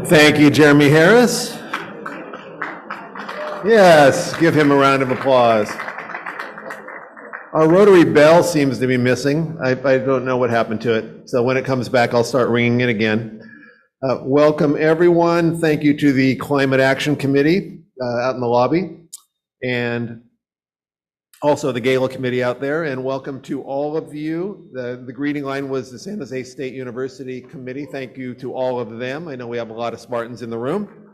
Thank you, Jeremy Harris. Yes, give him a round of applause. Our rotary bell seems to be missing. I don't know what happened to it. So when it comes back, I'll start ringing it again. Welcome, everyone. Thank you to the Climate Action Committee out in the lobby, and also the Gala Committee out there. And welcome to all of you. The greeting line was the San Jose State University Committee. Thank you to all of them. I know we have a lot of Spartans in the room,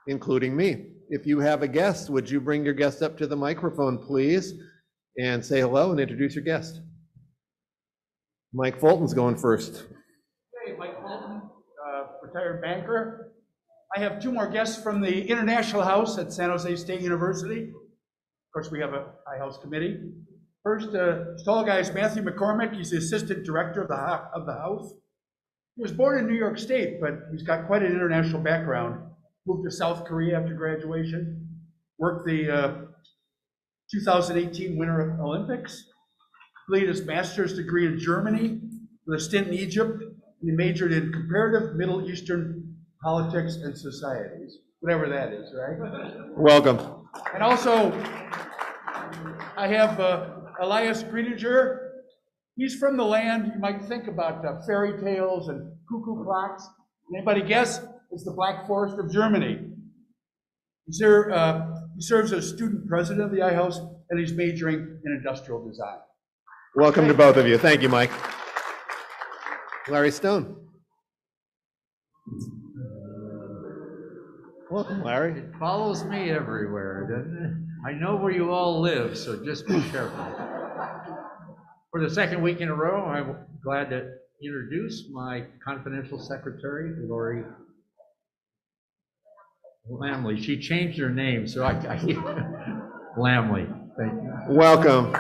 including me. If you have a guest, would you bring your guest up to the microphone, please, and say hello and introduce your guest? Mike Fulton's going first. Hey, Mike Fulton, retired banker. I have two more guests from the International House at San Jose State University. Of course, we have a high house committee. First, tall guy is Matthew McCormick. He's the assistant director of the house. He was born in New York State, but he's got quite an international background. Moved to South Korea after graduation, worked the 2018 Winter Olympics, completed his master's degree in Germany with a stint in Egypt, and he majored in comparative Middle Eastern politics and societies, whatever that is, right? Welcome. And also, I have Elias Greenager. He's from the land, you might think about fairy tales and cuckoo clocks. Anybody guess? It's the Black Forest of Germany. He serves as student president of the I House, and he's majoring in industrial design. Welcome to both of you. Thank you, Mike. Larry Stone. Welcome, Larry. It follows me everywhere, doesn't it? I know where you all live, so just be careful. For the second week in a row, I'm glad to introduce my confidential secretary, Lori Lamley. She changed her name, so I Lamley. Thank you. Welcome.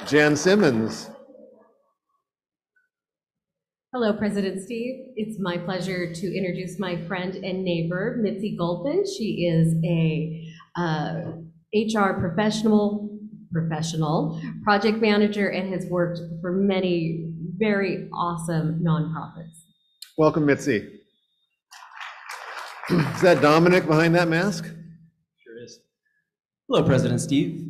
Jan Simmons. Hello, President Steve. It's my pleasure to introduce my friend and neighbor, Mitzi Gulpin. She is a HR professional, project manager, and has worked for many very awesome nonprofits. Welcome, Mitzi. Is that Dominic behind that mask? Sure is. Hello, President Steve.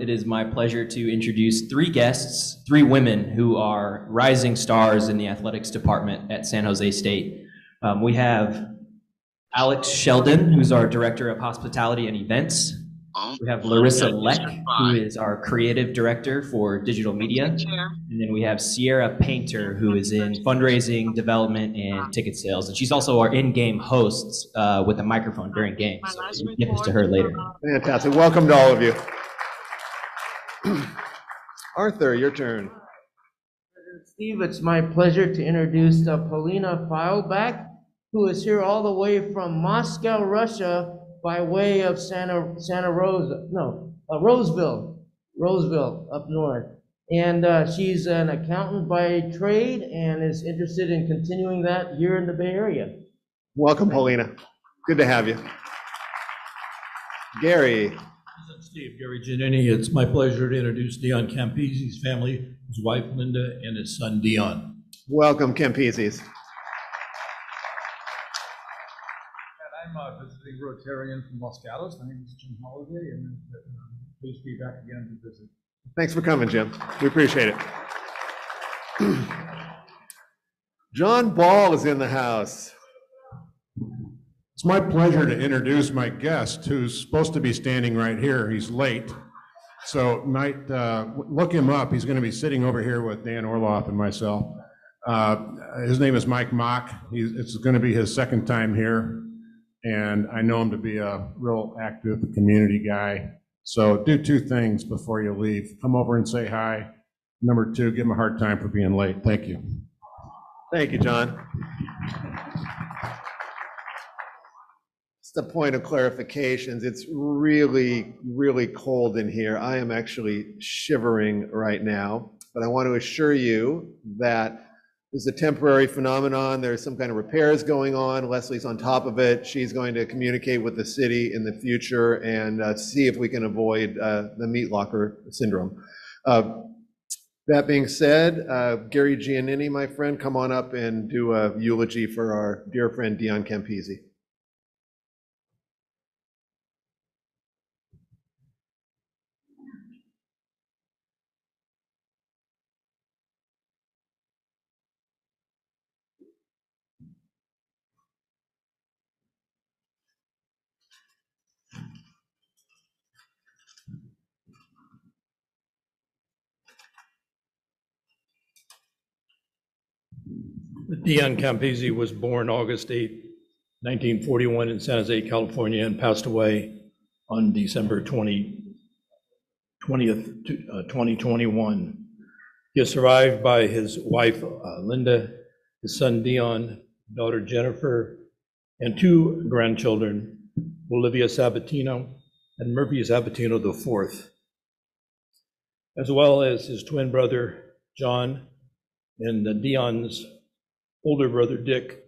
It is my pleasure to introduce three guests, three women who are rising stars in the athletics department at San Jose State. We have Alex Sheldon, who's our Director of Hospitality and Events. We have Larissa Leck, who is our Creative Director for Digital Media. And then we have Sierra Painter, who is in fundraising, development, and ticket sales. And she's also our in-game host with a microphone during games. So we'll get this to her later. Fantastic. Welcome to all of you. Arthur, your turn. Steve, it's my pleasure to introduce Polina Feilbach, who is here all the way from Moscow, Russia, by way of Roseville up north. And she's an accountant by trade and is interested in continuing that here in the Bay Area. Welcome, Paulina. Good to have you. Gary. Steve, Gary Giannini. It's my pleasure to introduce Dion Campese's family, his wife Linda, and his son Dion. Welcome, Campese's. I'm a visiting Rotarian from Los Gatos. My name is Jim Holliday, and pleased to be back again to visit. Thanks for coming, Jim. We appreciate it. John Ball is in the house. It's my pleasure to introduce my guest, who's supposed to be standing right here. He's late, so might look him up. He's going to be sitting over here with Dan Orloff and myself. His name is Mike Mock. It's going to be his second time here. And I know him to be a real active community guy. So do two things before you leave. Come over and say hi. Number two, give him a hard time for being late. Thank you. Thank you, John. Just a point of clarifications. It's really, really cold in here. I am actually shivering right now, but I want to assure you that this is a temporary phenomenon. There's some kind of repairs going on. Leslie's on top of it. She's going to communicate with the city in the future and see if we can avoid the meat locker syndrome. That being said, Gary Giannini, my friend, come on up and do a eulogy for our dear friend Dion Campisi. Dion Campisi was born August 8, 1941 in San Jose, California, and passed away on December 20th, 2021. He is survived by his wife, Linda, his son, Dion, daughter, Jennifer, and 2 grandchildren, Olivia Sabatino and Murphy Sabatino IV, as well as his twin brother, John, and Dion's older brother, Dick,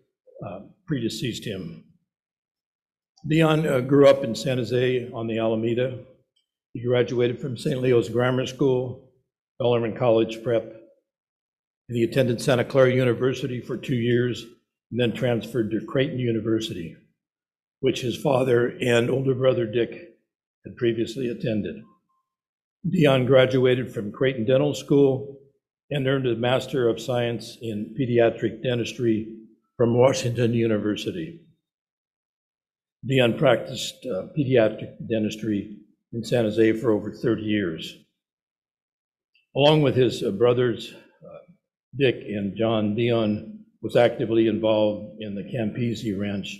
predeceased him. Dion grew up in San Jose on the Alameda. He graduated from St. Leo's Grammar School, Bellarmine College Prep, and he attended Santa Clara University for 2 years and then transferred to Creighton University, which his father and older brother Dick had previously attended. Dion graduated from Creighton Dental School and earned a Master of Science in Pediatric Dentistry from Washington University. Dion practiced pediatric dentistry in San Jose for over 30 years. Along with his brothers, Dick and John, Dion was actively involved in the Campisi Ranch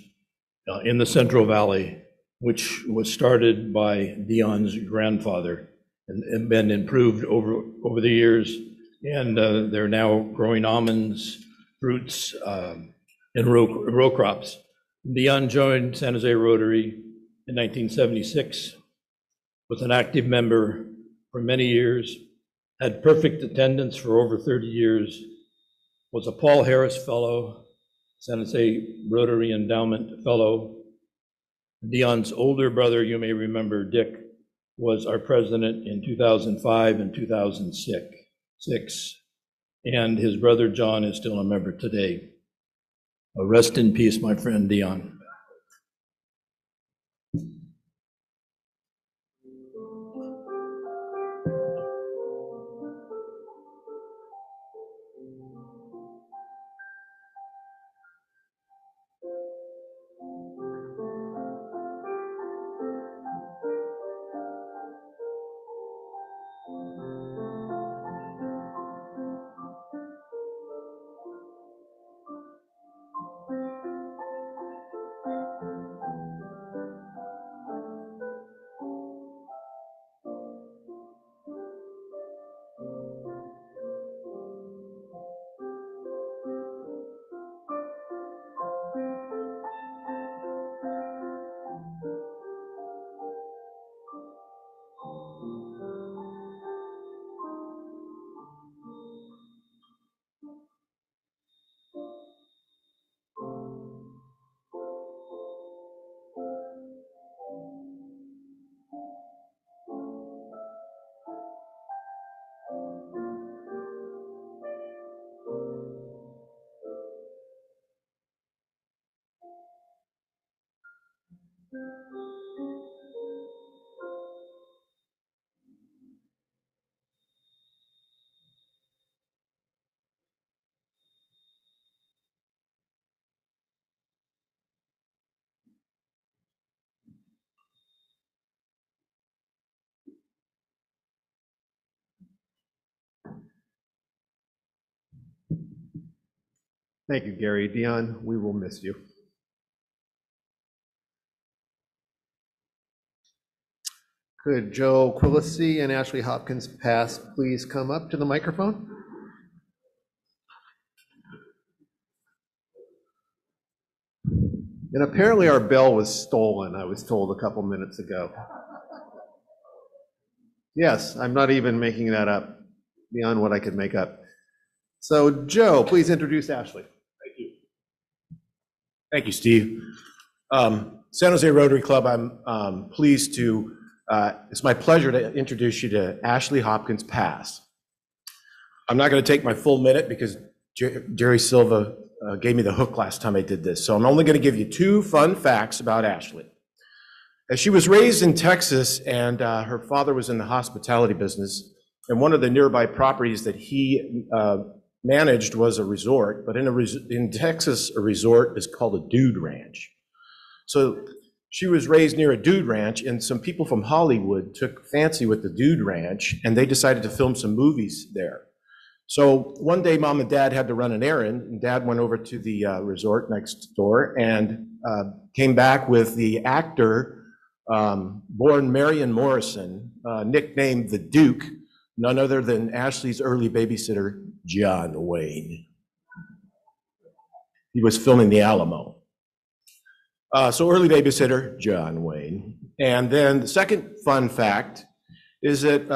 in the Central Valley, which was started by Dion's grandfather and been improved over the years. And they're now growing almonds, fruits, and row crops. Dion joined San Jose Rotary in 1976, was an active member for many years, had perfect attendance for over 30 years, was a Paul Harris Fellow, San Jose Rotary Endowment Fellow. Dion's older brother, you may remember, Dick, was our president in 2005 and 2006. And his brother John is still a member today. Rest in peace, my friend Dion. Thank you, Gary. Dion, we will miss you. Could Joe Quillisi and Ashley Hopkins Pass please come up to the microphone? And apparently our bell was stolen, I was told a couple minutes ago. Yes, I'm not even making that up, beyond what I could make up. So Joe, please introduce Ashley. Thank you. Thank you, Steve. San Jose Rotary Club, I'm pleased to, it's my pleasure to introduce you to Ashley Hopkins Pass. I'm not going to take my full minute because Jerry Silva gave me the hook last time I did this. So I'm only going to give you 2 fun facts about Ashley. She was raised in Texas, and her father was in the hospitality business. And one of the nearby properties that he managed was a resort. But in Texas, a resort is called a dude ranch. So she was raised near a dude ranch, and some people from Hollywood took fancy with the dude ranch, and they decided to film some movies there. So one day, Mom and Dad had to run an errand, and Dad went over to the resort next door and came back with the actor born Marion Morrison, nicknamed the Duke, none other than Ashley's early babysitter, John Wayne. He was filming The Alamo. So early babysitter, John Wayne. And then the second fun fact is that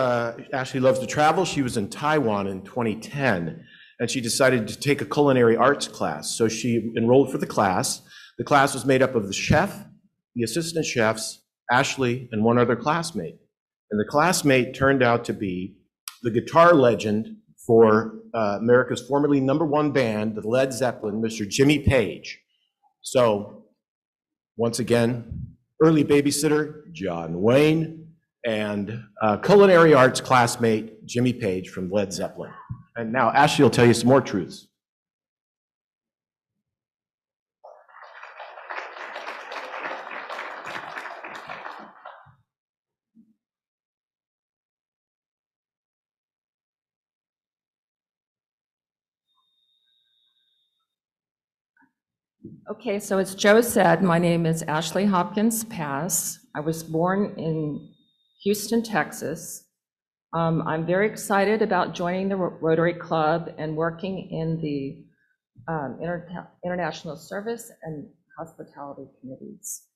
Ashley loves to travel. She was in Taiwan in 2010, and she decided to take a culinary arts class. So she enrolled for the class. The class was made up of the chef, the assistant chefs, Ashley, and one other classmate. And the classmate turned out to be the guitar legend for America's formerly #1 band, the Led Zeppelin, Mr. Jimmy Page. So once again, early babysitter, John Wayne, and culinary arts classmate, Jimmy Page from Led Zeppelin. And now Ashley will tell you some more truths. Okay, so as Joe said, my name is Ashley Hopkins Pass. I was born in Houston, Texas. I'm very excited about joining the Rotary Club and working in the International Service and Hospitality Committees.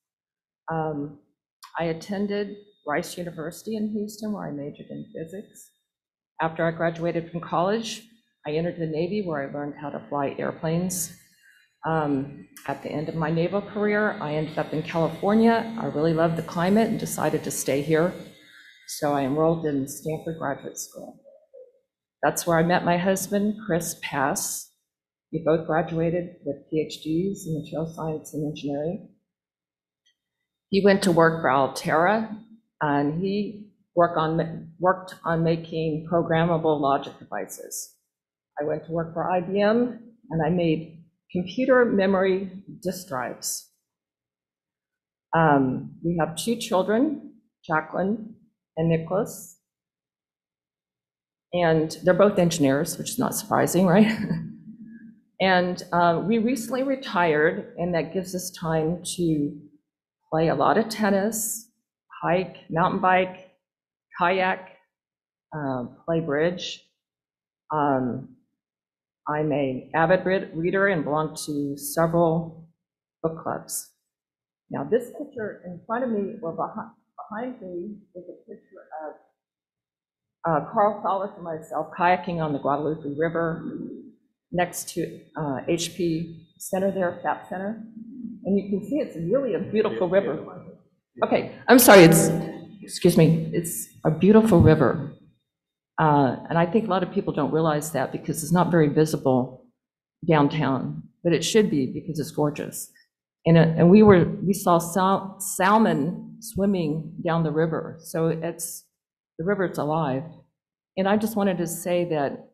I attended Rice University in Houston, where I majored in physics. After I graduated from college, I entered the Navy, where I learned how to fly airplanes. At the end of my naval career, I ended up in California. I really loved the climate and decided to stay here. So I enrolled in Stanford Graduate School. That's where I met my husband, Chris Pass. We both graduated with PhDs in material science and engineering. He went to work for Altera, and he worked on making programmable logic devices. I went to work for IBM, and I made computer memory disk drives. We have 2 children, Jacqueline and Nicholas. And they're both engineers, which is not surprising, right? And we recently retired, and that gives us time to play a lot of tennis, hike, mountain bike, kayak, play bridge. I'm an avid reader and belong to several book clubs. Now, this picture in front of me, or behind me, is a picture of Carl Solis and myself kayaking on the Guadalupe River next to HP Center there, FAP Center. And you can see it's really a beautiful river. Okay, I'm sorry, excuse me, it's a beautiful river. And I think a lot of people don't realize that because it's not very visible downtown, but it should be because it's gorgeous. And we saw salmon swimming down the river, so the river's alive. And I just wanted to say that,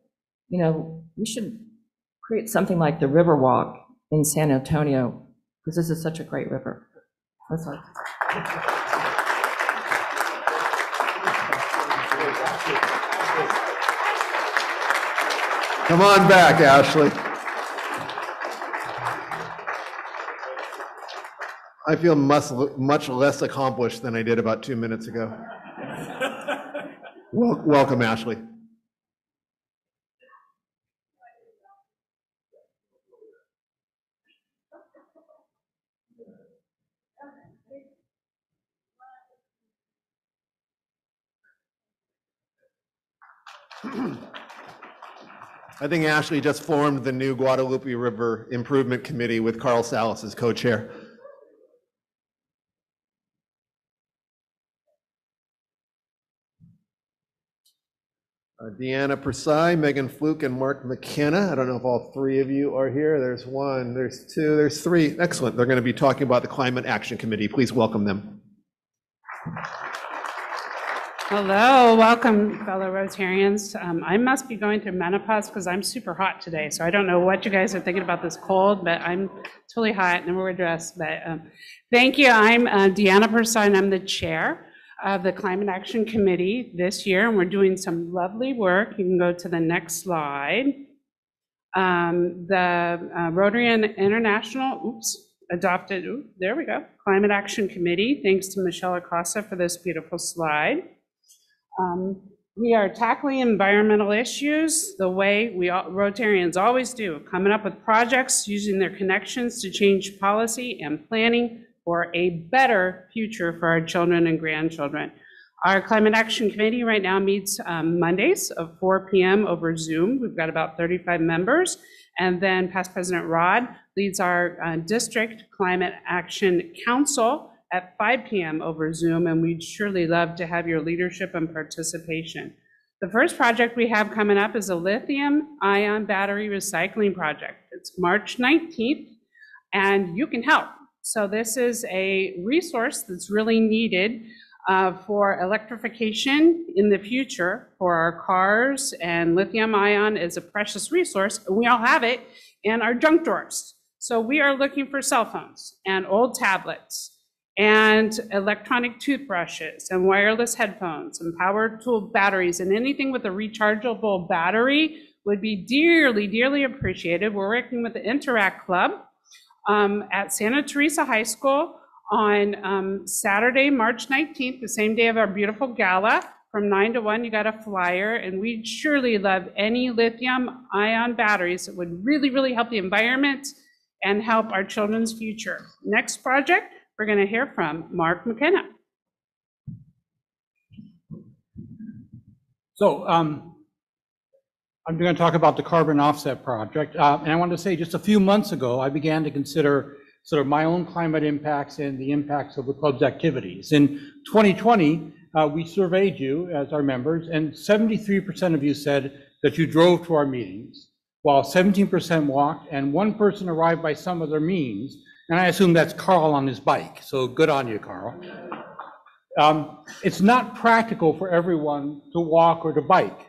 you know, we should create something like the River Walk in San Antonio because this is such a great river. That's all. Come on back, Ashley. I feel much less accomplished than I did about 2 minutes ago. Welcome, Ashley. I think Ashley just formed the new Guadalupe River Improvement Committee with Carl Salas as co-chair. Deanna Persai, Megan Fluke, and Mark McKenna. I don't know if all three of you are here. There's one, there's two, there's three. Excellent. They're going to be talking about the Climate Action Committee. Please welcome them. Hello, welcome, fellow Rotarians. I must be going through menopause because I'm super hot today, so I don't know what you guys are thinking about this cold, but I'm totally hot and we're dressed. But thank you. I'm Deanna Persai, and I'm the chair of the Climate Action Committee this year, and we're doing some lovely work. You can go to the next slide. The Rotarian International, adopted, there we go, Climate Action Committee. Thanks to Michelle Acosta for this beautiful slide. We are tackling environmental issues the way we Rotarians always do, coming up with projects, using their connections to change policy and planning for a better future for our children and grandchildren. Our Climate Action Committee right now meets Mondays at 4 p.m. over Zoom. We've got about 35 members. And then past President Rod leads our District Climate Action Council at 5 p.m. over Zoom, and we'd surely love to have your leadership and participation. The first project we have coming up is a lithium-ion battery recycling project. It's March 19th, and you can help. So this is a resource that's really needed for electrification in the future for our cars, and lithium-ion is a precious resource. We all have it in our junk drawers. So we are looking for cell phones and old tablets and electronic toothbrushes and wireless headphones and power tool batteries, and anything with a rechargeable battery would be dearly, dearly appreciated. We're working with the Interact Club at Santa Teresa High School on Saturday, March 19th, the same day of our beautiful gala. From 9 to 1, you got a flyer, and we'd surely love any lithium-ion batteries that would really, really help the environment and help our children's future. Next project, we're going to hear from Mark McKenna. So I'm going to talk about the carbon offset project. And I want to say just a few months ago, I began to consider sort of my own climate impacts and the impacts of the club's activities. In 2020, we surveyed you as our members, and 73% of you said that you drove to our meetings, while 17% walked, and one person arrived by some other means. And I assume that's Carl on his bike, so good on you, Carl. It's not practical for everyone to walk or to bike,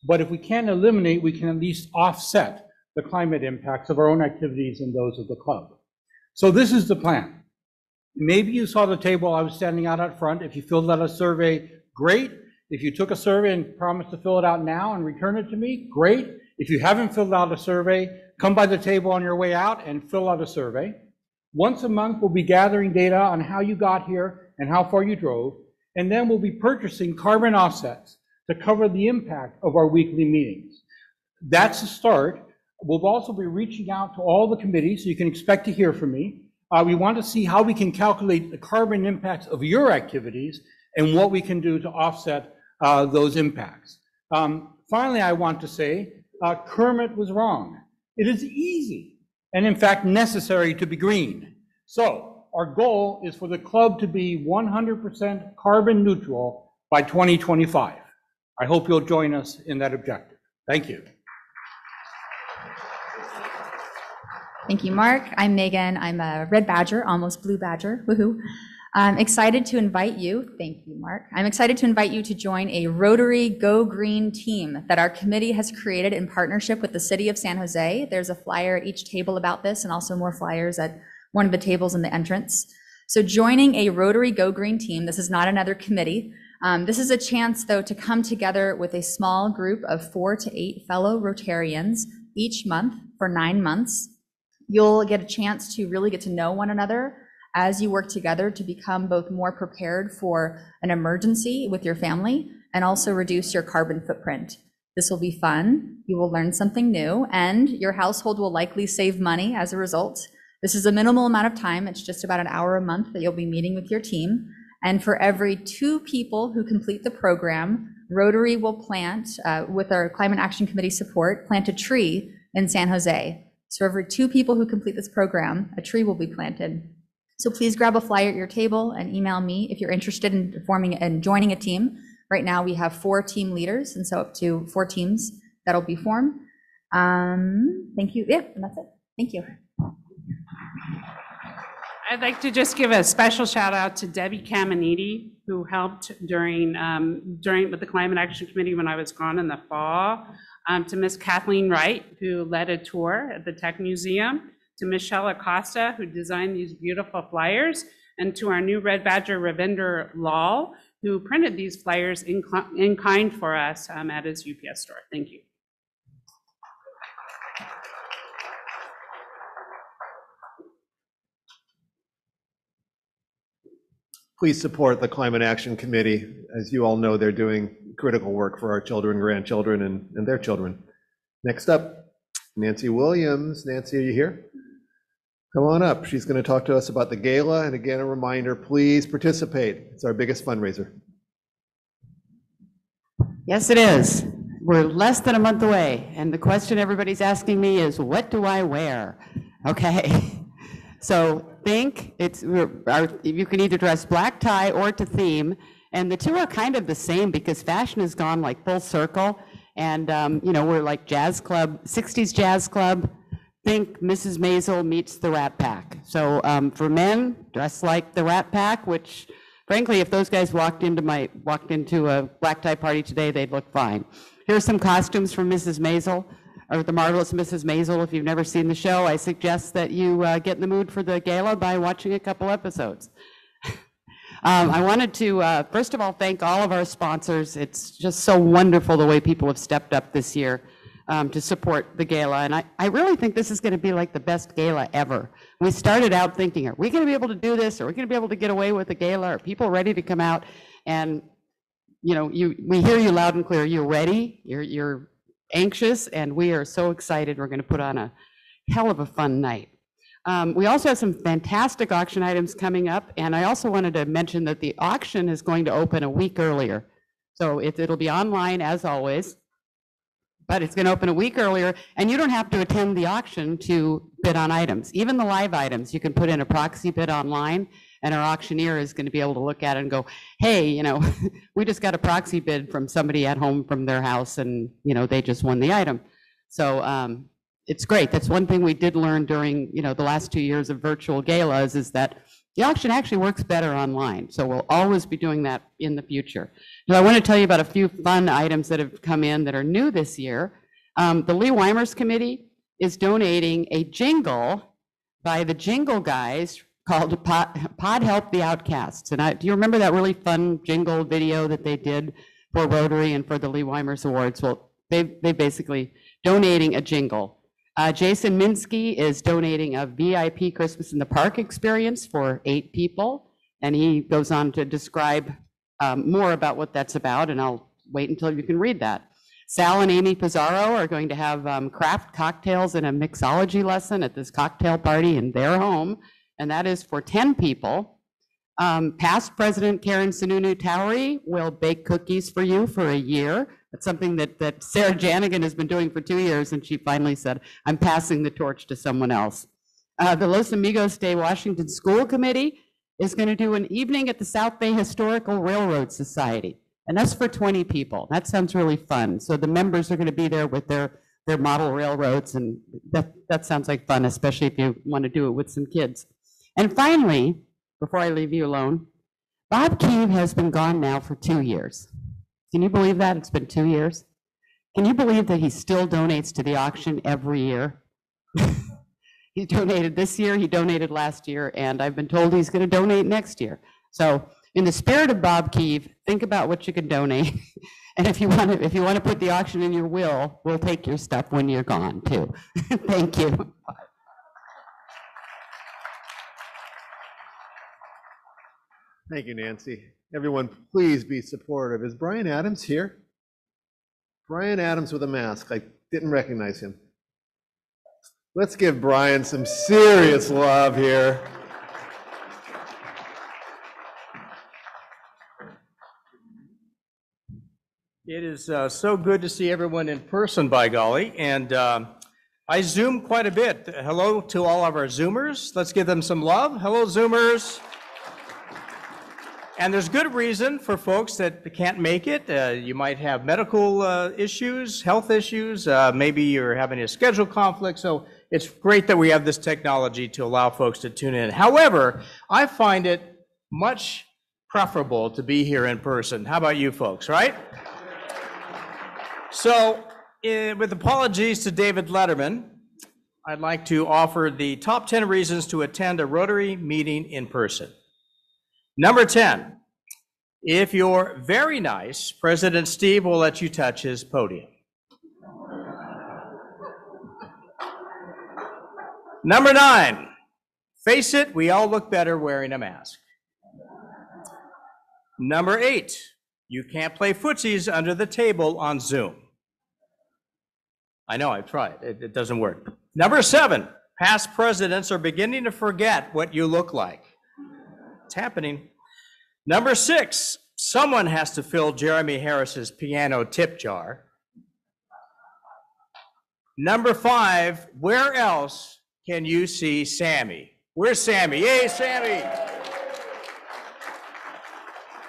but if we can't eliminate, we can at least offset the climate impacts of our own activities and those of the club. So this is the plan. Maybe you saw the table I was standing out front. If you filled out a survey, great. If you took a survey and promised to fill it out now and return it to me, great. If you haven't filled out a survey, come by the table on your way out and fill out a survey. Once a month, we'll be gathering data on how you got here and how far you drove, and then we'll be purchasing carbon offsets to cover the impact of our weekly meetings. That's the start. We'll also be reaching out to all the committees, so you can expect to hear from me. We want to see how we can calculate the carbon impacts of your activities and what we can do to offset those impacts. Finally, I want to say, Kermit was wrong. It is easy and in fact necessary to be green. So our goal is for the club to be 100% carbon neutral by 2025. I hope you'll join us in that objective. Thank you. Thank you, Mark. I'm Megan. I'm a red badger, almost blue badger. Woohoo. I'm excited to invite you, thank you, Mark. I'm excited to invite you to join a Rotary Go Green team that our committee has created in partnership with the City of San Jose. There's a flyer at each table about this, and also more flyers at one of the tables in the entrance. So joining a Rotary Go Green team, this is not another committee. This is a chance, though, to come together with a small group of 4 to 8 fellow Rotarians each month for 9 months. You'll get a chance to really get to know one another as you work together to become both more prepared for an emergency with your family and also reduce your carbon footprint. This will be fun. You will learn something new, and your household will likely save money as a result. This is a minimal amount of time. It's just about an hour a month that you'll be meeting with your team. And for every 2 people who complete the program, Rotary will plant, with our Climate Action Committee support, plant a tree in San Jose. So every 2 people who complete this program, a tree will be planted. So please grab a flyer at your table and email me if you're interested in forming and joining a team. Right now we have 4 team leaders, and so up to 4 teams that'll be formed. Thank you. Yeah, and that's it. Thank you. I'd like to just give a special shout out to Debbie Caminiti, who helped during with the Climate Action Committee when I was gone in the fall, to Miss Kathleen Wright, who led a tour at the Tech Museum, to Michelle Acosta, who designed these beautiful flyers, and to our new Red Badger, Ravinder Lal, who printed these flyers in kind for us at his UPS store. Thank you. Please support the Climate Action Committee. As you all know, they're doing critical work for our children, grandchildren, and their children. Next up, Nancy Williams. Nancy, are you here? Come on up. She's going to talk to us about the gala. And again, a reminder, please participate. It's our biggest fundraiser. Yes, it is. We're less than a month away. And the question everybody's asking me is, what do I wear? Okay. So think you can either dress black tie or to theme, and the two are kind of the same because fashion has gone like full circle, and we're like jazz club, 60s jazz club. Think Mrs. Maisel meets the Rat Pack. So for men, dress like the Rat Pack, which frankly, if those guys walked into a black tie party today, they'd look fine. Here's some costumes from Mrs. Maisel, or the marvelous Mrs. Maisel. If you've never seen the show, I suggest that you get in the mood for the gala by watching a couple episodes. I wanted to, first of all, thank all of our sponsors. It's just so wonderful the way people have stepped up this year to support the gala. And I really think this is going to be like the best gala ever. We started out thinking, are we going to be able to do this? Are we going to be able to get away with the gala? Are people ready to come out? And, we hear you loud and clear. You're ready. You're anxious, and we are so excited. We're going to put on a hell of a fun night. We also have some fantastic auction items coming up, and I also wanted to mention that the auction is going to open a week earlier. So it'll be online as always, but it's going to open a week earlier, and you don't have to attend the auction to bid on items. Even the live items, you can put in a proxy bid online, and our auctioneer is going to be able to look at it and go, hey, we just got a proxy bid from somebody at home from their house, and they just won the item. So it's great. That's one thing we did learn during the last 2 years of virtual galas, is that the auction actually works better online. So we'll always be doing that in the future. Now, I want to tell you about a few fun items that have come in that are new this year. The Lee Weimers Committee is donating a jingle by the Jingle Guys called Pod Help the Outcasts. And do you remember that really fun jingle video that they did for Rotary and for the Lee Weimers Awards? Well, they basically donating a jingle. Jason Minsky is donating a VIP Christmas in the Park experience for 8 people. And he goes on to describe more about what that's about, and I'll wait until you can read that. Sal and Amy Pizarro are going to have craft cocktails and a mixology lesson at this cocktail party in their home, and that is for 10 people. Past President Karen Sununu Towery will bake cookies for you for a year. That's something that Sarah Janigan has been doing for 2 years, and she finally said, I'm passing the torch to someone else. The Los Amigos de Washington School Committee is going to do an evening at the South Bay Historical Railroad Society, and that's for 20 people. That sounds really fun. So the members are going to be there with their model railroads, and that sounds like fun, especially if you want to do it with some kids. And finally, before I leave you alone, Bob Keeve has been gone now for 2 years. Can you believe that? It's been 2 years. Can you believe that he still donates to the auction every year? He donated this year, he donated last year, and I've been told he's going to donate next year. So in the spirit of Bob Keeve, think about what you can donate. And if you want to put the auction in your will, we'll take your stuff when you're gone too. Thank you. Thank you, Nancy. Everyone, please be supportive. Is Brian Adams here? Brian Adams with a mask. I didn't recognize him. Let's give Brian some serious love here. It is so good to see everyone in person, by golly, and I Zoom quite a bit. Hello to all of our Zoomers. Let's give them some love. Hello, Zoomers. And there's good reason for folks that can't make it. You might have medical issues, health issues, maybe you're having a schedule conflict. So it's great that we have this technology to allow folks to tune in. However, I find it much preferable to be here in person. How about you folks, right? So with apologies to David Letterman, I'd like to offer the top 10 reasons to attend a Rotary meeting in person. Number 10, if you're very nice, President Steve will let you touch his podium. Number 9, face it, we all look better wearing a mask. Number 8, you can't play footsies under the table on Zoom. I know, I've tried, it doesn't work. Number 7, past presidents are beginning to forget what you look like. It's happening. Number 6, someone has to fill Jeremy Harris's piano tip jar. Number 5, where else can you see Sammy? Where's Sammy? Yay, Sammy!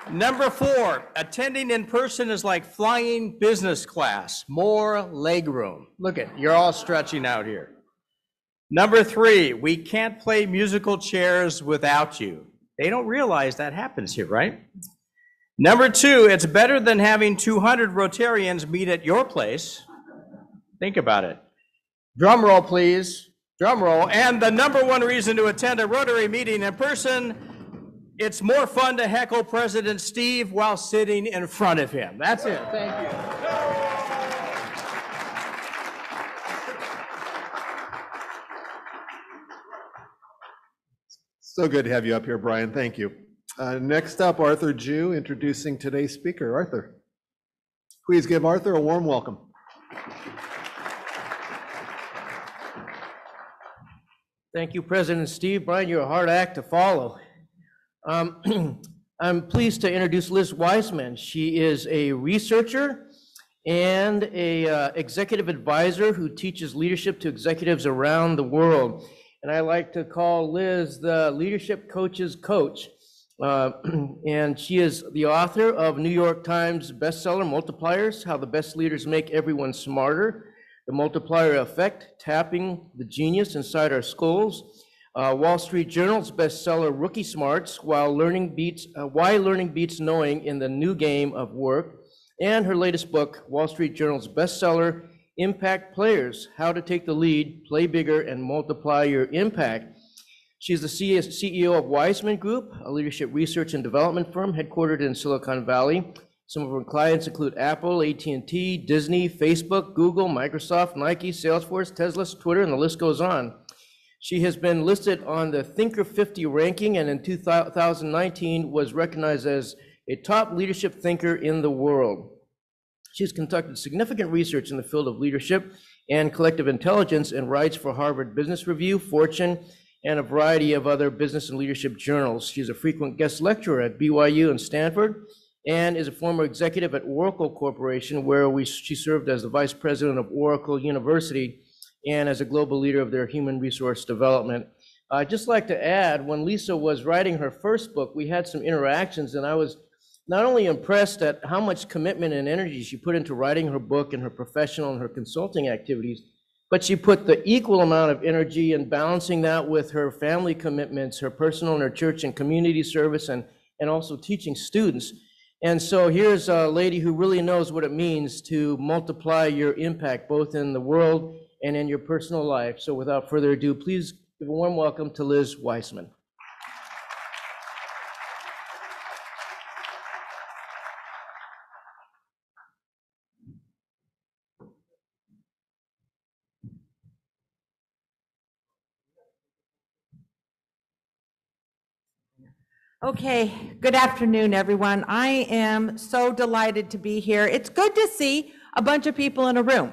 Number 4, attending in person is like flying business class, more leg room. Look at, you're all stretching out here. Number 3, we can't play musical chairs without you. They don't realize that happens here, right? Number 2, it's better than having 200 Rotarians meet at your place. Think about it. Drum roll, please. Drum roll. And the number 1 reason to attend a Rotary meeting in person, it's more fun to heckle President Steve while sitting in front of him. That's it. Thank you. So good to have you up here, Brian. Thank you. Next up, Arthur Jew, introducing today's speaker. Arthur. Please give Arthur a warm welcome. Thank you, President Steve. Brian, you're a hard act to follow. I'm pleased to introduce Liz Wiseman. She is a researcher and a executive advisor who teaches leadership to executives around the world. And I like to call Liz the leadership coach's coach. And she is the author of New York Times bestseller, Multipliers, How the Best Leaders Make Everyone Smarter, The Multiplier Effect, Tapping the Genius Inside Our Skulls, Wall Street Journal's bestseller, Rookie Smarts, Why Learning Beats Knowing in the New Game of Work, and her latest book, Wall Street Journal's bestseller, Impact Players, How to Take the Lead, Play Bigger, and Multiply Your Impact. She's the CEO of Wiseman Group, a leadership research and development firm headquartered in Silicon Valley. Some of her clients include Apple, AT&T, Disney, Facebook, Google, Microsoft, Nike, Salesforce, Tesla, Twitter, and the list goes on. She has been listed on the Thinker 50 ranking, and in 2019 was recognized as a top leadership thinker in the world. She's conducted significant research in the field of leadership and collective intelligence and writes for Harvard Business Review, Fortune, and a variety of other business and leadership journals. She's a frequent guest lecturer at BYU and Stanford, and is a former executive at Oracle Corporation, where she served as the vice president of Oracle University and as a global leader of their human resource development. I'd just like to add, when Lisa was writing her first book, we had some interactions, and I was not only impressed at how much commitment and energy she put into writing her book and her professional and her consulting activities, but she put the equal amount of energy in balancing that with her family commitments, her personal and her church and community service, and also teaching students. And so here's a lady who really knows what it means to multiply your impact, both in the world and in your personal life. So without further ado, please give a warm welcome to Liz Wiseman. Okay, good afternoon, everyone. I am so delighted to be here. It's good to see a bunch of people in a room.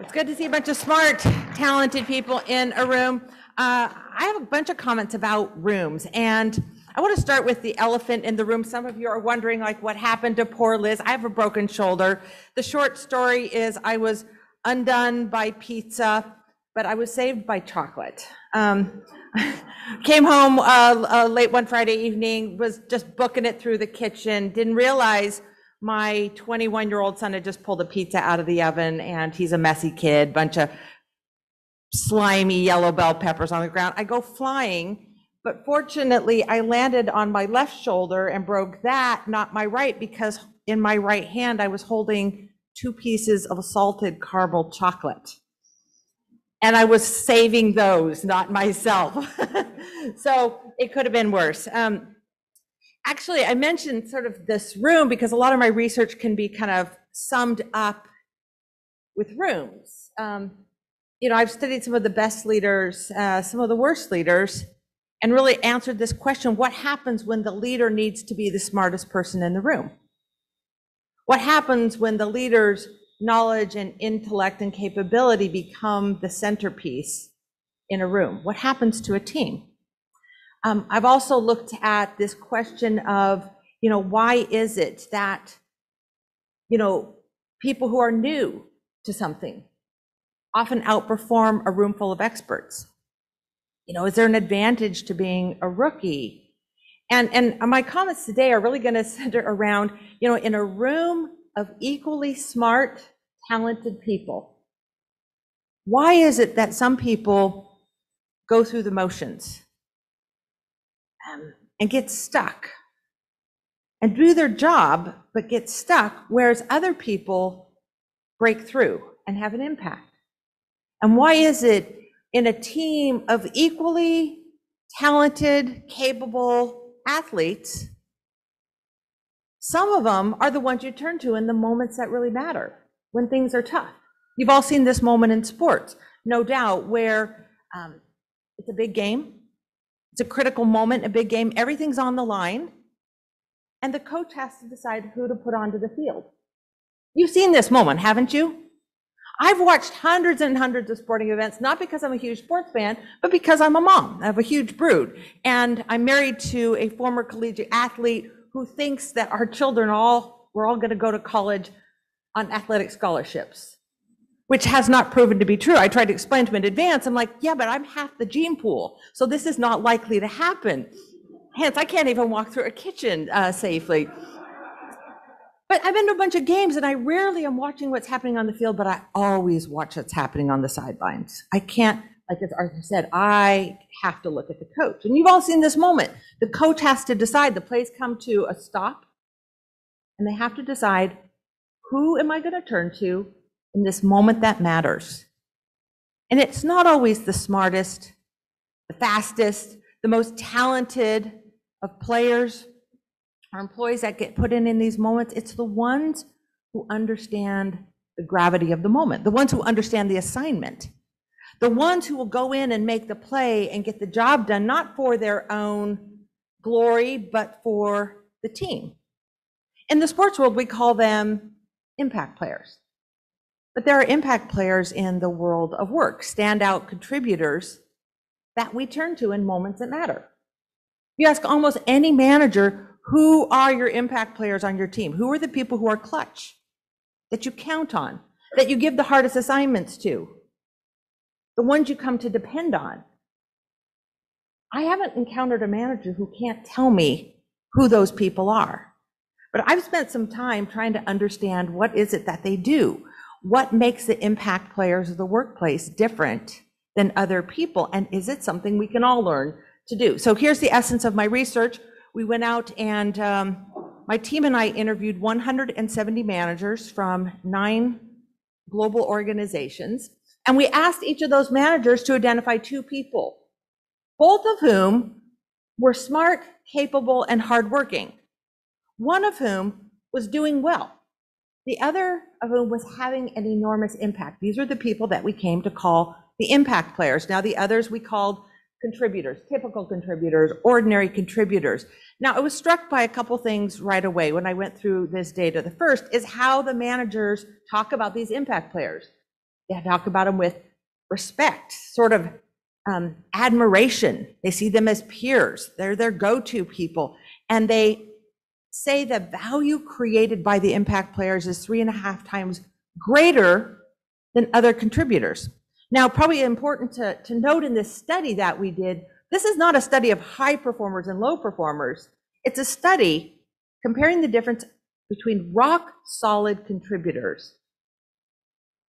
It's good to see a bunch of smart, talented people in a room. I have a bunch of comments about rooms, and I want to start with the elephant in the room. Some of you are wondering, like, what happened to poor Liz? I have a broken shoulder. The short story is I was undone by pizza, but I was saved by chocolate. Came home late one Friday evening, was just booking it through the kitchen, didn't realize my 21-year-old son had just pulled a pizza out of the oven, and he's a messy kid, bunch of slimy yellow bell peppers on the ground. I go flying, but fortunately I landed on my left shoulder and broke that, not my right, because in my right hand I was holding 2 pieces of salted caramel chocolate. And I was saving those, not myself. So it could have been worse. Actually, I mentioned sort of this room because a lot of my research can be kind of summed up with rooms. You know, I've studied some of the best leaders, some of the worst leaders, and really answered this question: what happens when the leader needs to be the smartest person in the room? What happens when the leader's knowledge and intellect and capability become the centerpiece in a room? What happens to a team? I've also looked at this question of, you know, why is it that, you know, people who are new to something often outperform a room full of experts? You know, is there an advantage to being a rookie? And my comments today are really going to center around, you know, in a room of equally smart, talented people, why is it that some people go through the motions and get stuck and do their job, but get stuck, whereas other people break through and have an impact? And why is it in a team of equally talented, capable athletes, some of them are the ones you turn to in the moments that really matter, when things are tough? You've all seen this moment in sports, no doubt, where it's a big game. It's a critical moment, a big game. Everything's on the line, and the coach has to decide who to put onto the field. You've seen this moment, haven't you? I've watched hundreds and hundreds of sporting events, not because I'm a huge sports fan, but because I'm a mom. I have a huge brood, and I'm married to a former collegiate athlete who thinks that our children we're all going to go to college on athletic scholarships, which has not proven to be true. I tried to explain to him in advance. I'm like, yeah, but I'm half the gene pool, so this is not likely to happen. Hence, I can't even walk through a kitchen safely. But I've been to a bunch of games, and I rarely am watching what's happening on the field, but I always watch what's happening on the sidelines. I can't, like as Arthur said, I have to look at the coach. And you've all seen this moment. The coach has to decide. The plays come to a stop, and they have to decide, who am I going to turn to in this moment that matters? And it's not always the smartest, the fastest, the most talented of players or employees that get put in these moments. It's the ones who understand the gravity of the moment, the ones who understand the assignment, the ones who will go in and make the play and get the job done, not for their own glory, but for the team. In the sports world, we call them impact players. But there are impact players in the world of work, standout contributors that we turn to in moments that matter. You ask almost any manager, who are your impact players on your team? Who are the people who are clutch, that you count on, that you give the hardest assignments to, the ones you come to depend on? I haven't encountered a manager who can't tell me who those people are. But I've spent some time trying to understand, what is it that they do? What makes the impact players of the workplace different than other people? And is it something we can all learn to do? So here's the essence of my research. We went out and my team and I interviewed 170 managers from 9 global organizations. And we asked each of those managers to identify 2 people, both of whom were smart, capable, and hardworking. One of whom was doing well. The other of whom was having an enormous impact. These are the people that we came to call the impact players. Now the others we called contributors, typical contributors, ordinary contributors. Now I was struck by a couple things right away when I went through this data. The first is how the managers talk about these impact players. They talk about them with respect, sort of admiration. They see them as peers. They're their go-to people. And they say the value created by the impact players is 3.5 times greater than other contributors. Now, probably important to note in this study that we did, This is not a study of high performers and low performers. It's a study comparing the difference between rock solid contributors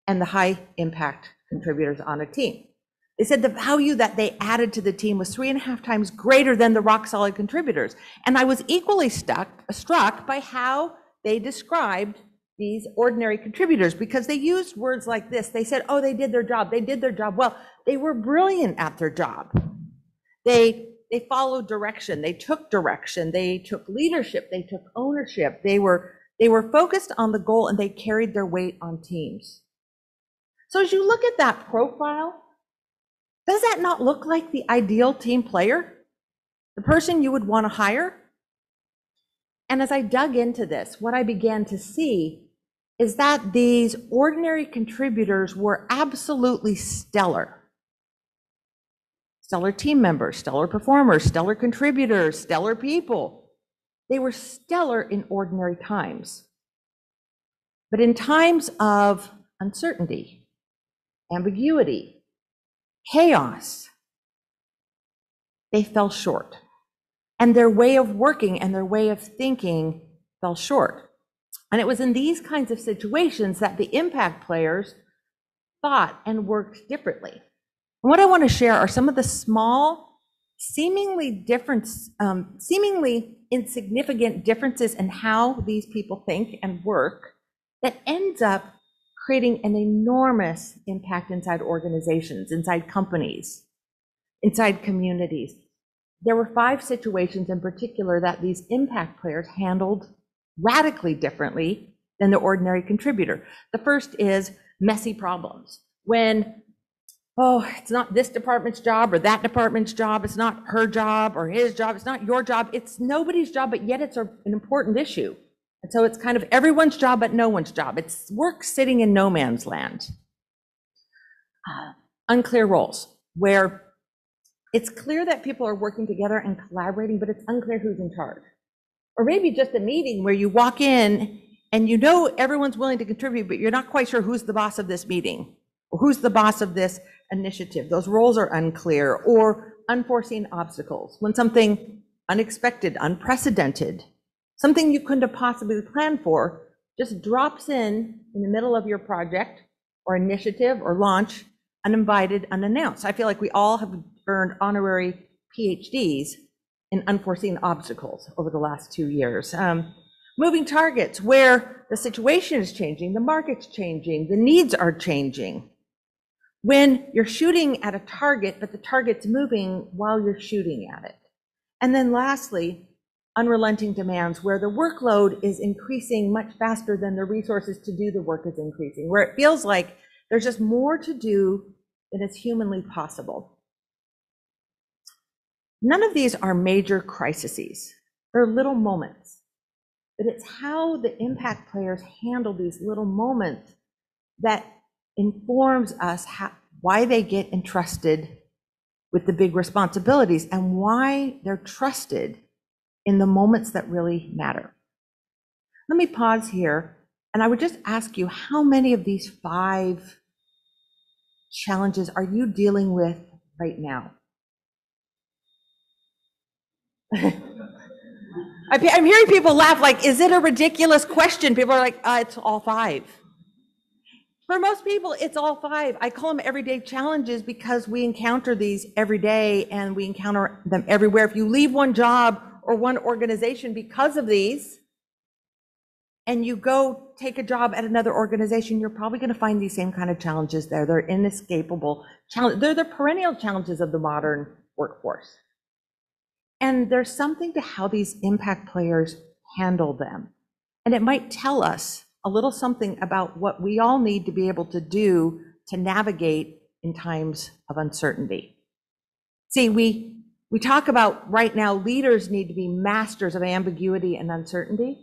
and the high impact contributors on a team. They said the value that they added to the team was 3.5 times greater than the rock solid contributors. And I was equally struck by how they described these ordinary contributors, because they used words like this. They said, oh, they did their job. They did their job well. They were brilliant at their job. They followed direction. They took direction. They took leadership. They took ownership. They were focused on the goal, and they carried their weight on teams. So as you look at that profile, does that not look like the ideal team player? The person you would want to hire? And as I dug into this, what I began to see is that these ordinary contributors were absolutely stellar. Stellar team members, stellar performers, stellar contributors, stellar people. They were stellar in ordinary times. But in times of uncertainty, ambiguity, chaos, they fell short. And their way of working and their way of thinking fell short. And it was in these kinds of situations that the impact players thought and worked differently. And what I want to share are some of the small, seemingly insignificant differences in how these people think and work that ends up creating an enormous impact inside organizations, inside companies, inside communities. There were 5 situations in particular that these impact players handled radically differently than the ordinary contributor. The first is messy problems. When, it's not this department's job or that department's job, it's not her job or his job, it's not your job, it's nobody's job, but yet it's an important issue. And so it's kind of everyone's job, but no one's job. It's work sitting in no man's land. Unclear roles, where it's clear that people are working together and collaborating, but it's unclear who's in charge. Or maybe just a meeting where you walk in and you know everyone's willing to contribute, but you're not quite sure who's the boss of this meeting or who's the boss of this initiative. Those roles are unclear. Or unforeseen obstacles, when something unexpected, unprecedented, something you couldn't have possibly planned for, just drops in the middle of your project or initiative or launch, uninvited, unannounced. I feel like we all have earned honorary PhDs in unforeseen obstacles over the last 2 years. Moving targets, where the situation is changing, the market's changing, the needs are changing. When you're shooting at a target, but the target's moving while you're shooting at it. And then lastly, unrelenting demands, where the workload is increasing much faster than the resources to do the work is increasing, where it feels like there's just more to do than is humanly possible. None of these are major crises. They're little moments. But it's how the impact players handle these little moments that informs us why they get entrusted with the big responsibilities and why they're trusted in the moments that really matter. Let me pause here, and I would just ask you, how many of these 5 challenges are you dealing with right now? I'm hearing people laugh like, is it a ridiculous question? People are like, it's all 5. For most people, it's all 5. I call them everyday challenges because we encounter these every day and we encounter them everywhere. If you leave one job or one organization because of these, and you go take a job at another organization, you're probably going to find these same kind of challenges there. They're inescapable challenges. They're the perennial challenges of the modern workforce. And there's something to how these impact players handle them. And it might tell us a little something about what we all need to be able to do to navigate in times of uncertainty. See, we talk about right now, leaders need to be masters of ambiguity and uncertainty.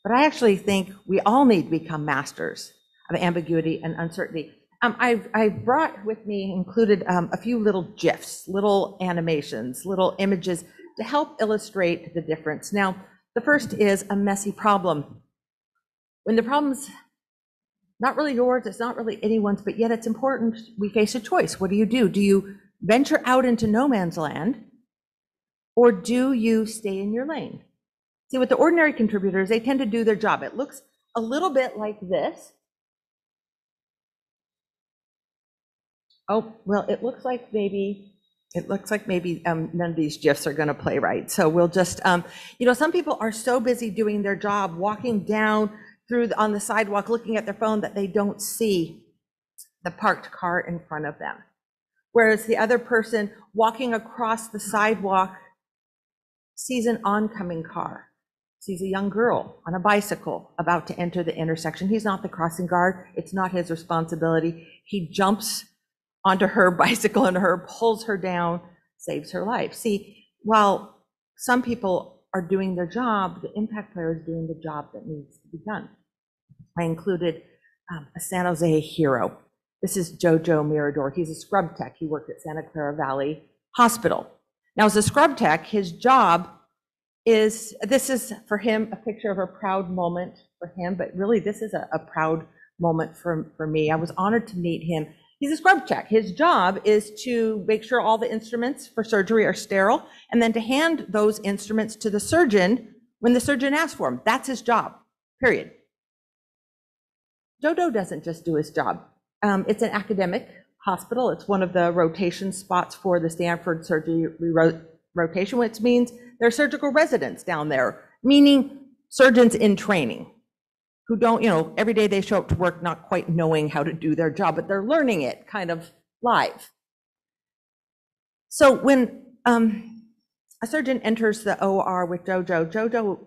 But I actually think we all need to become masters of ambiguity and uncertainty. I brought with me, included a few little GIFs, little animations, little images to help illustrate the difference. Now, the first is a messy problem. When the problem's not really yours, it's not really anyone's, but yet it's important, we face a choice. What do? Do you venture out into no man's land, or do you stay in your lane? See, with the ordinary contributors, they tend to do their job. It looks a little bit like this. Oh, well, it looks like maybe none of these GIFs are going to play right. So we'll just, some people are so busy doing their job, walking down on the sidewalk, looking at their phone, that they don't see the parked car in front of them. Whereas the other person walking across the sidewalk sees an oncoming car, sees a young girl on a bicycle about to enter the intersection. He's not the crossing guard. It's not his responsibility. He jumps onto her bicycle and pulls her down, saves her life. See, while some people are doing their job, the impact player is doing the job that needs to be done. I included a San Jose hero. This is Jojo Mirador. He's a scrub tech. He worked at Santa Clara Valley Hospital. Now, as a scrub tech, his job is, this is for him a picture of a proud moment for him, but really this is a proud moment for me. I was honored to meet him. He's a scrub tech. His job is to make sure all the instruments for surgery are sterile, and then to hand those instruments to the surgeon when the surgeon asks for them. That's his job, period. Jojo doesn't just do his job. It's an academic hospital. It's one of the rotation spots for the Stanford surgery rotation, which means there are surgical residents down there, meaning surgeons in training who don't, every day they show up to work not quite knowing how to do their job, but they're learning it kind of live. So when a surgeon enters the OR with Jojo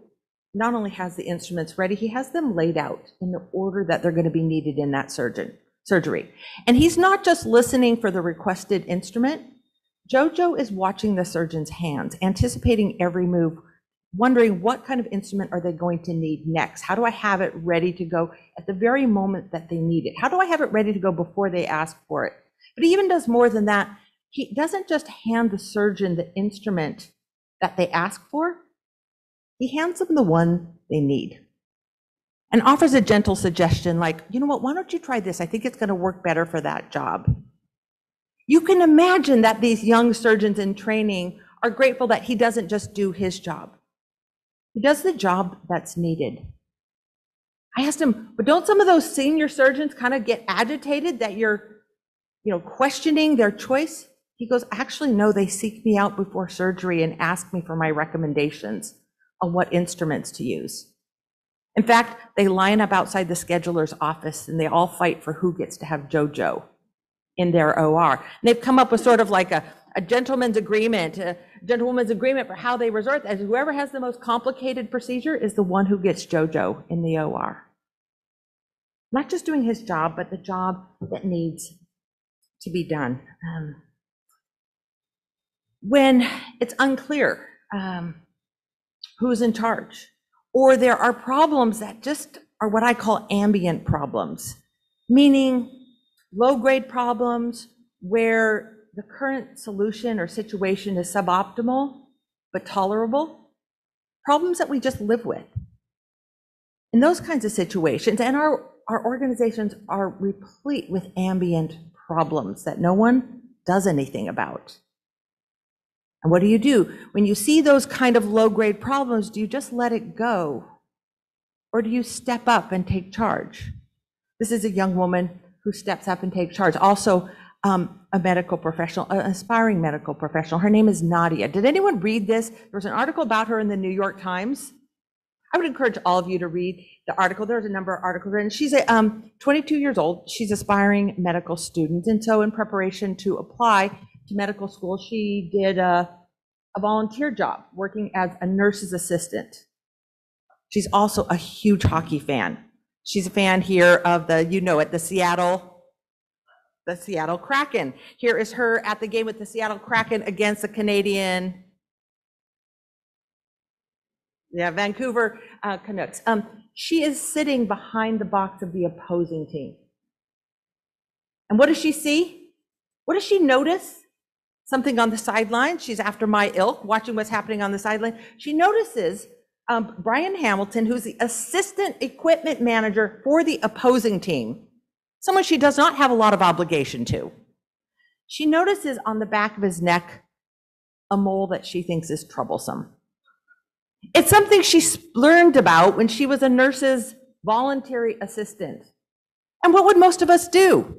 not only has the instruments ready, he has them laid out in the order that they're going to be needed in that surgery. And he's not just listening for the requested instrument. Jojo is watching the surgeon's hands, anticipating every move, wondering what kind of instrument are they going to need next? How do I have it ready to go at the very moment that they need it? How do I have it ready to go before they ask for it? But he even does more than that. He doesn't just hand the surgeon the instrument that they ask for. He hands them the one they need and offers a gentle suggestion like, you know what, why don't you try this? I think it's going to work better for that job. You can imagine that these young surgeons in training are grateful that he doesn't just do his job. He does the job that's needed. I asked him, but don't some of those senior surgeons kind of get agitated that you're, questioning their choice? He goes, actually, no, they seek me out before surgery and ask me for my recommendations on what instruments to use. In fact, they line up outside the scheduler's office and they all fight for who gets to have Jojo in their OR. And they've come up with sort of like a gentleman's agreement, a gentlewoman's agreement for how they resort, as whoever has the most complicated procedure is the one who gets Jojo in the OR. Not just doing his job, but the job that needs to be done. When it's unclear who's in charge, or there are problems that just are what I call ambient problems, meaning low-grade problems where the current solution or situation is suboptimal but tolerable, problems that we just live with. In those kinds of situations, and our organizations are replete with ambient problems that no one does anything about. And what do? When you see those kind of low-grade problems, do you just let it go? Or do you step up and take charge? This is a young woman who steps up and takes charge. Also, a medical professional, an aspiring medical professional. Her name is Nadia. Did anyone read this? There was an article about her in the New York Times. I would encourage all of you to read the article. There's a number of articles written. She's 22 years old. She's an aspiring medical student. And so in preparation to apply to medical school, she did a volunteer job working as a nurse's assistant. She's also a huge hockey fan. She's a fan here of the Seattle Kraken. Here is her at the game with the Seattle Kraken against the Canadian, Vancouver Canucks. She is sitting behind the box of the opposing team. And what does she see? What does she notice? Something on the sideline. She's after my ilk, watching what's happening on the sideline. She notices Brian Hamilton, who's the assistant equipment manager for the opposing team, someone she does not have a lot of obligation to. she notices on the back of his neck a mole that she thinks is troublesome. It's something she learned about when she was a nurse's voluntary assistant. And what would most of us do?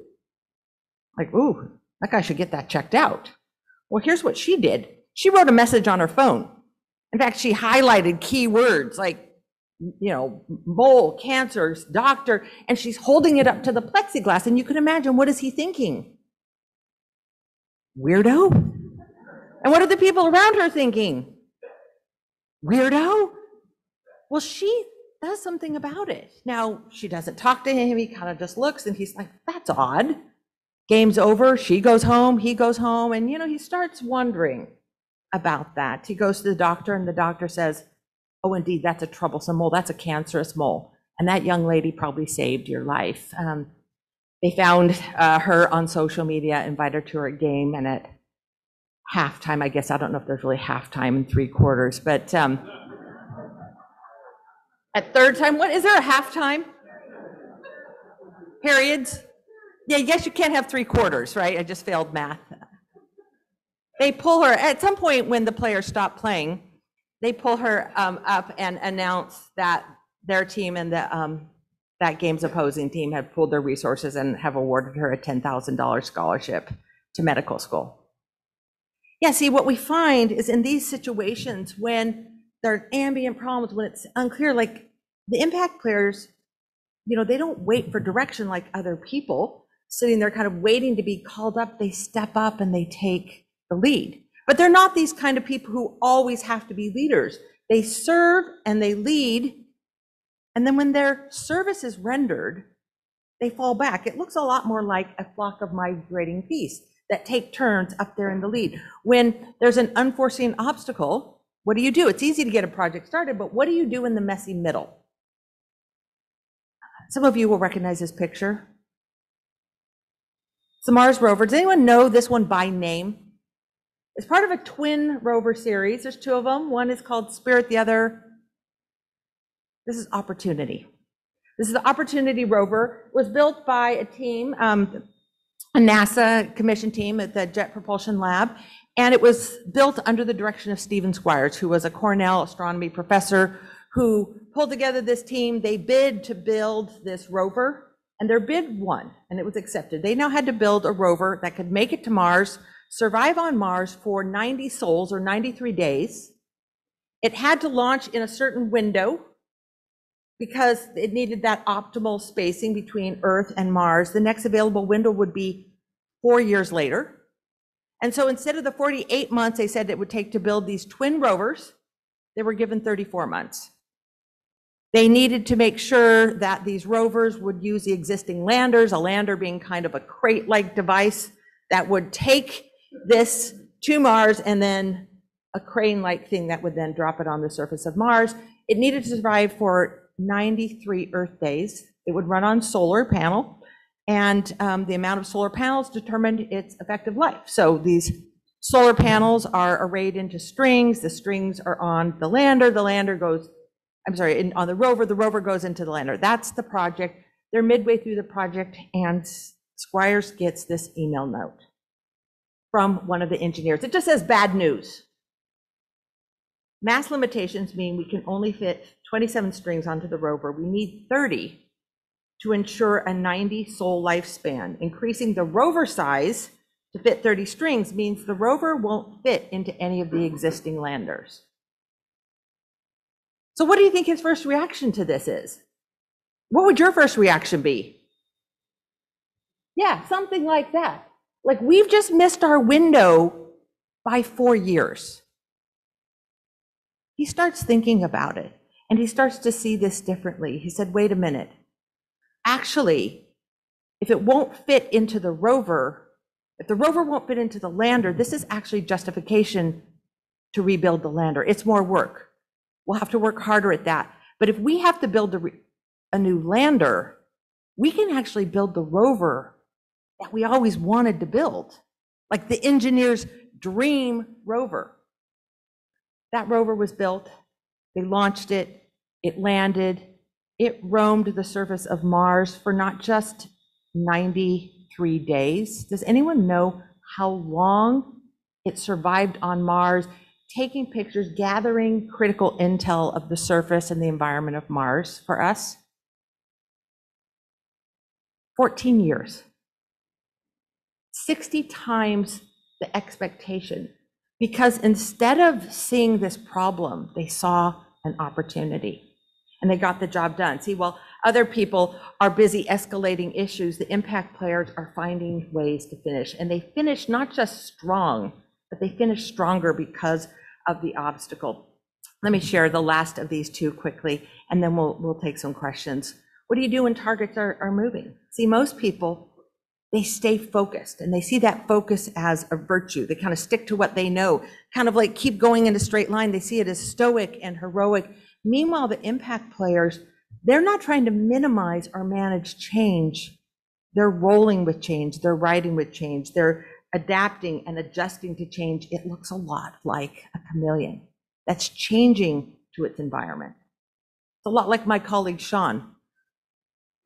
Like, ooh, that guy should get that checked out. Well, here's what she did. She wrote a message on her phone. In fact, she highlighted key words like, mole, cancers, doctor, and she's holding it up to the plexiglass. And you can imagine, what is he thinking? Weirdo. And what are the people around her thinking? Weirdo. Well, she does something about it. Now, she doesn't talk to him. He kind of just looks and he's like, that's odd. Game's over. She goes home. He goes home. And, he starts wondering about that. He goes to the doctor and the doctor says, oh, indeed, that's a troublesome mole. That's a cancerous mole. And that young lady probably saved your life. They found her on social media, invited her to her game, and at halftime, I guess, I don't know if there's really halftime and three quarters, but at third time, what, is there a halftime? Periods? Yeah, I guess you can't have three quarters, right? I just failed math. They pull her, at some point when the players stop playing, they pull her up and announce that their team and that game's opposing team have pulled their resources and have awarded her a $10,000 scholarship to medical school. Yeah, see, what we find is in these situations when there are ambient problems, when it's unclear, like the impact players, they don't wait for direction like other people sitting there kind of waiting to be called up. They step up and they take the lead. But they're not these kind of people who always have to be leaders. They serve and they lead. And then when their service is rendered, they fall back. It looks a lot more like a flock of migrating geese that take turns up there in the lead. When there's an unforeseen obstacle, what do? It's easy to get a project started, but what do you do in the messy middle? Some of you will recognize this picture. It's the Mars rover. Does anyone know this one by name? It's part of a twin rover series. There's two of them. One is called Spirit, the other, this is Opportunity. This is the Opportunity rover. It was built by a team, a NASA commissioned team at the Jet Propulsion Lab, and it was built under the direction of Stephen Squires, who was a Cornell astronomy professor who pulled together this team. They bid to build this rover, and their bid won, and it was accepted. They now had to build a rover that could make it to Mars, survive on Mars for 90 sols or 93 days. It had to launch in a certain window because it needed that optimal spacing between Earth and Mars. The next available window would be 4 years later. And so instead of the 48 months they said it would take to build these twin rovers, they were given 34 months. They needed to make sure that these rovers would use the existing landers, a lander being kind of a crate-like device that would take this to Mars, and then a crane-like thing that would then drop it on the surface of Mars. It needed to survive for 93 Earth days. It would run on solar panel, and the amount of solar panels determined its effective life. So these solar panels are arrayed into strings. The strings are on the lander. The lander goes, on the rover goes into the lander. That's the project. They're midway through the project, and Squires gets this email note from one of the engineers. It just says bad news. Mass limitations mean we can only fit 27 strings onto the rover. We need 30 to ensure a 90 sol lifespan. Increasing the rover size to fit 30 strings means the rover won't fit into any of the existing landers. So what do you think his first reaction to this is? What would your first reaction be? Yeah, something like that. Like, we've just missed our window by 4 years. He starts thinking about it, and he starts to see this differently. He said, wait a minute. Actually, if it won't fit into the rover, if the rover won't fit into the lander, this is actually justification to rebuild the lander. It's more work. We'll have to work harder at that. But if we have to build a new lander, we can actually build the rover that we always wanted to build, like the engineer's dream rover. That rover was built, they launched it, it landed, it roamed the surface of Mars for not just 93 days. Does anyone know how long it survived on Mars, taking pictures, gathering critical intel of the surface and the environment of Mars for us. 14 years. 60 times the expectation. Because instead of seeing this problem, they saw an opportunity and they got the job done. See, while other people are busy escalating issues, the impact players are finding ways to finish. And they finish not just strong, but they finish stronger because of the obstacle. Let me share the last of these two quickly, and then we'll take some questions. What do you do when targets are moving? See, most people, they stay focused, and they see that focus as a virtue. They kind of stick to what they know, kind of like keep going in a straight line. They see it as stoic and heroic. Meanwhile, the impact players, they're not trying to minimize or manage change. They're rolling with change. They're riding with change. They're adapting and adjusting to change. It looks a lot like a chameleon that's changing to its environment. It's a lot like my colleague, Sean.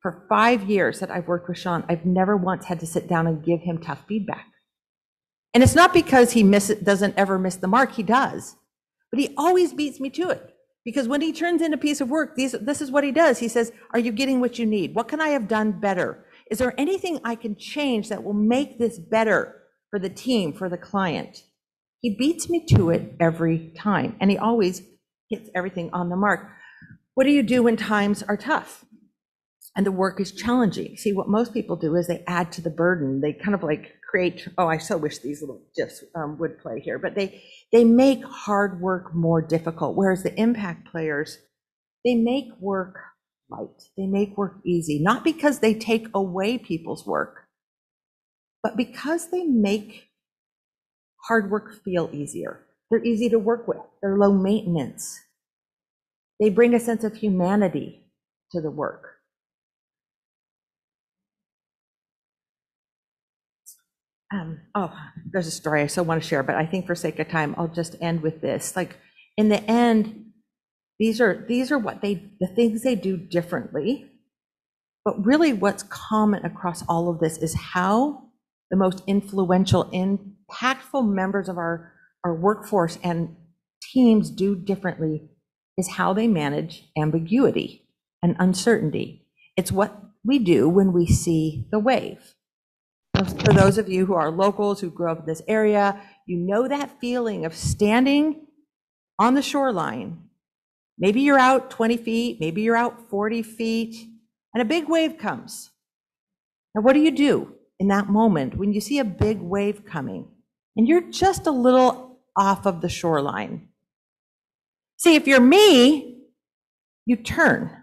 For 5 years that I've worked with Sean, I've never once had to sit down and give him tough feedback. And it's not because he doesn't ever miss the mark, he does. But he always beats me to it. Because when he turns in a piece of work, this is what he does. He says, are you getting what you need? What can I have done better? Is there anything I can change that will make this better for the team, for the client? He beats me to it every time. And he always hits everything on the mark. What do you do when times are tough and the work is challenging? See, what most people do is they add to the burden. They kind of like create, oh, I so wish these little GIFs would play here, but they make hard work more difficult, whereas the impact players, they make work light. They make work easy, not because they take away people's work, but because they make hard work feel easier. They're easy to work with. They're low maintenance. They bring a sense of humanity to the work. There's a story I so want to share, but I think for sake of time, I'll just end with this. Like, in the end, these are what the things they do differently. But really what's common across all of this is how the most influential, impactful members of our workforce and teams do differently is how they manage ambiguity and uncertainty. It's what we do when we see the wave. For those of you who are locals, who grew up in this area, you know that feeling of standing on the shoreline. Maybe you're out 20 feet, maybe you're out 40 feet, and a big wave comes. Now, what do you do in that moment when you see a big wave coming and you're just a little off of the shoreline? See, if you're me, you turn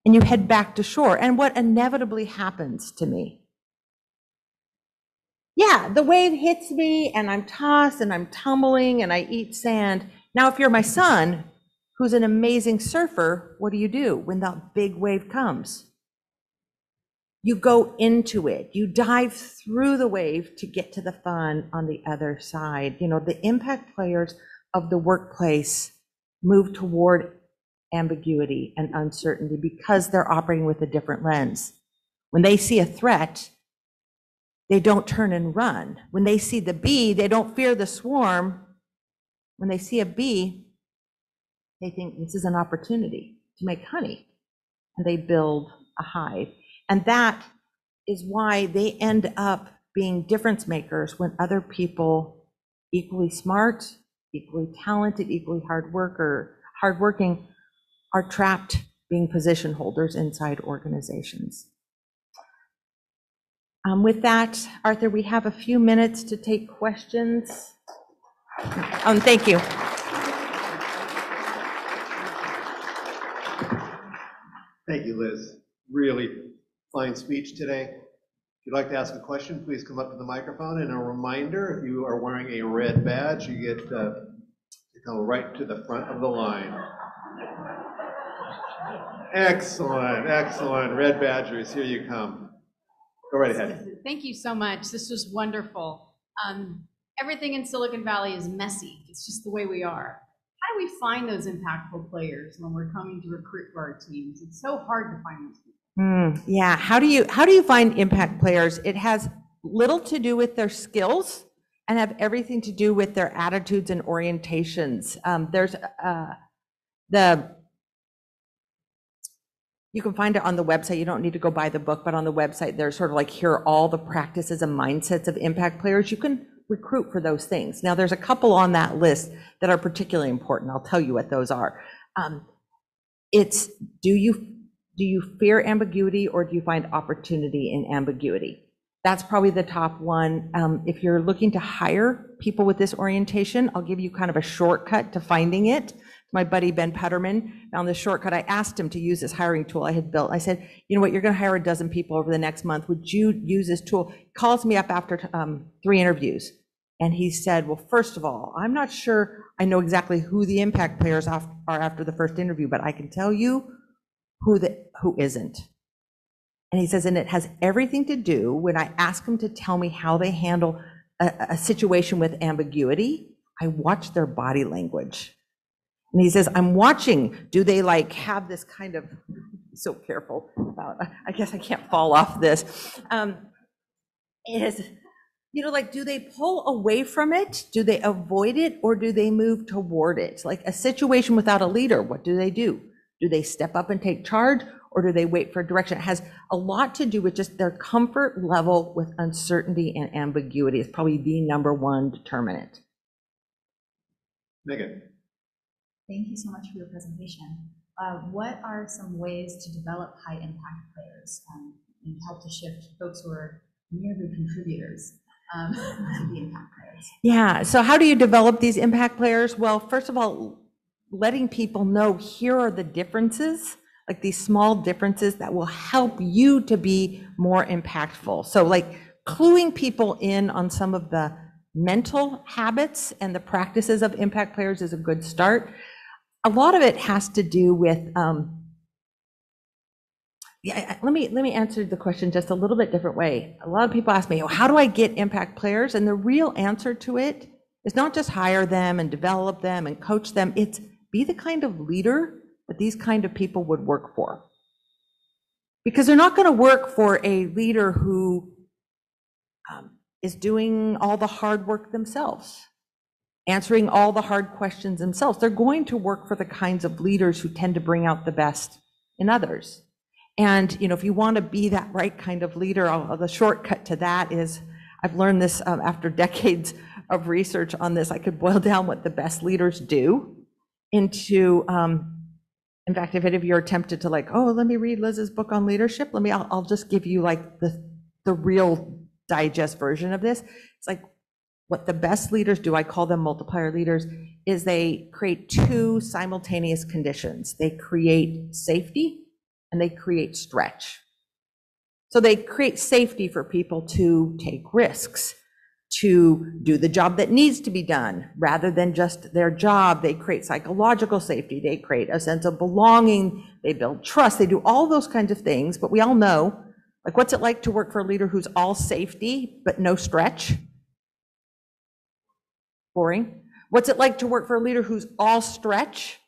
and you head back to shore. And what inevitably happens to me? Yeah, the wave hits me and I'm tossed and I'm tumbling and I eat sand. Now, if you're my son, who's an amazing surfer, what do you do when that big wave comes? You go into it. You dive through the wave to get to the fun on the other side. You know, the impact players of the workplace move toward ambiguity and uncertainty because they're operating with a different lens. When they see a threat, they don't turn and run. When they see the bee, they don't fear the swarm. When they see a bee, they think this is an opportunity to make honey, and they build a hive. And that is why they end up being difference makers when other people, equally smart, equally talented, equally hardworking, are trapped being position holders inside organizations. With that, Arthur, we have a few minutes to take questions. Thank you. Thank you, Liz. Really fine speech today. If you'd like to ask a question, please come up to the microphone. And a reminder, if you are wearing a red badge, you get to go right to the front of the line. Excellent, excellent. Red Badgers, here you come. Go right ahead. Thank you so much. This was wonderful. Everything in Silicon Valley is messy. It's just the way we are. How do we find those impactful players when we're coming to recruit for our teams? It's so hard to find those people. Yeah, how do you find impact players? It has little to do with their skills. and have everything to do with their attitudes and orientations. You can find it on the website. You don't need to go buy the book, but on the website, there's sort of like, here are all the practices and mindsets of impact players. You can recruit for those things. Now, there's a couple on that list that are particularly important. I'll tell you what those are. It's, do you fear ambiguity, or do you find opportunity in ambiguity? That's probably the top one. If you're looking to hire people with this orientation, I'll give you kind of a shortcut to finding it. My buddy Ben Putterman found this shortcut. I asked him to use this hiring tool I had built. I said, you know what, you're going to hire a dozen people over the next month. Would you use this tool? He calls me up after 3 interviews. And he said, well, first of all, I'm not sure I know exactly who the impact players are after the first interview, but I can tell you who isn't. And he says, and it has everything to do when I ask them to tell me how they handle a situation with ambiguity, I watch their body language. And he says, I'm watching, do they like have this kind of, so careful about, I guess I can't fall off this. Is, you know, like, do they pull away from it? Do they avoid it, or do they move toward it? Like a situation without a leader, what do? Do they step up and take charge, or do they wait for direction? It has a lot to do with just their comfort level with uncertainty and ambiguity. It's probably the number one determinant. Megan. Thank you so much for your presentation. What are some ways to develop high impact players and help to shift folks who are merely contributors to the impact players? Yeah, so how do you develop these impact players? Well, first of all, letting people know here are the differences, like these small differences that will help you to be more impactful. So like cluing people in on some of the mental habits and the practices of impact players is a good start. A lot of it has to do with, let me answer the question just a little bit different way. A lot of people ask me, oh, how do I get impact players? And the real answer to it is not just hire them and develop them and coach them. It's be the kind of leader that these kind of people would work for. Because they're not going to work for a leader who is doing all the hard work themselves, answering all the hard questions themselves. They're going to work for the kinds of leaders who tend to bring out the best in others. And, you know, if you want to be that right kind of leader, the shortcut to that is, I've learned this after decades of research on this. I could boil down what the best leaders do into, in fact, if any of you are tempted to like, oh, let me read Liz's book on leadership, I'll just give you like the real digest version of this. It's like, what the best leaders do, I call them multiplier leaders, is they create 2 simultaneous conditions. They create safety and they create stretch. So they create safety for people to take risks, to do the job that needs to be done rather than just their job. They create psychological safety. They create a sense of belonging. They build trust. They do all those kinds of things. But we all know, like, what's it like to work for a leader who's all safety but no stretch? Boring. What's it like to work for a leader who's all stretch,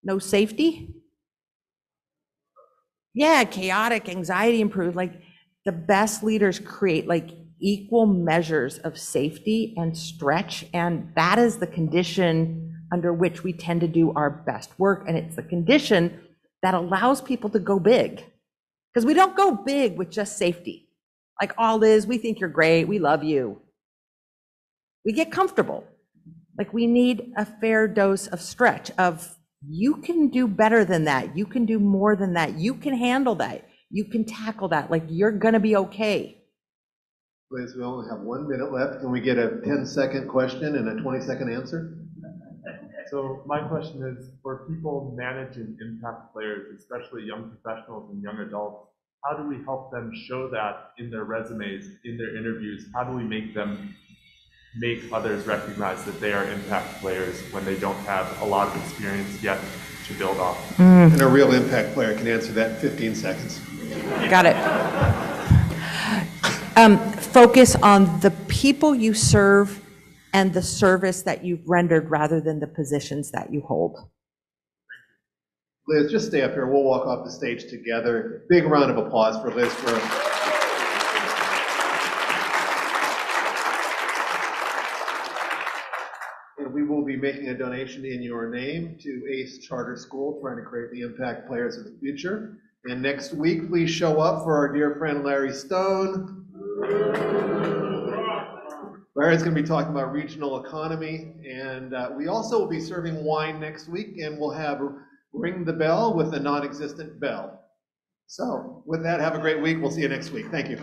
no safety? Yeah, chaotic, anxiety improved. Like, the best leaders create like equal measures of safety and stretch, and that is the condition under which we tend to do our best work, and it's the condition that allows people to go big. Because we don't go big with just safety. Like, oh, Liz, we think you're great, we love you. We get comfortable. Like, we need a fair dose of stretch, of you can do better than that, you can do more than that, you can handle that, you can tackle that, like, you're gonna be okay. Liz, we only have 1 minute left. Can we get a 10-second question and a 20-second answer? So my question is, for people managing impact players, especially young professionals and young adults, how do we help them show that in their resumes, in their interviews? How do we make them make others recognize that they are impact players when they don't have a lot of experience yet to build off? And a real impact player can answer that in 15 seconds. Got it. Focus on the people you serve and the service that you've rendered rather than the positions that you hold. Liz, just stay up here. We'll walk off the stage together. Big round of applause for Liz. and we will be making a donation in your name to ACE Charter School, trying to create the impact players of the future. And next week, please show up for our dear friend Larry Stone. Larry's going to be talking about regional economy, and we also will be serving wine next week, and we'll have Ring the Bell with a non-existent bell. So with that, have a great week. We'll see you next week. Thank you.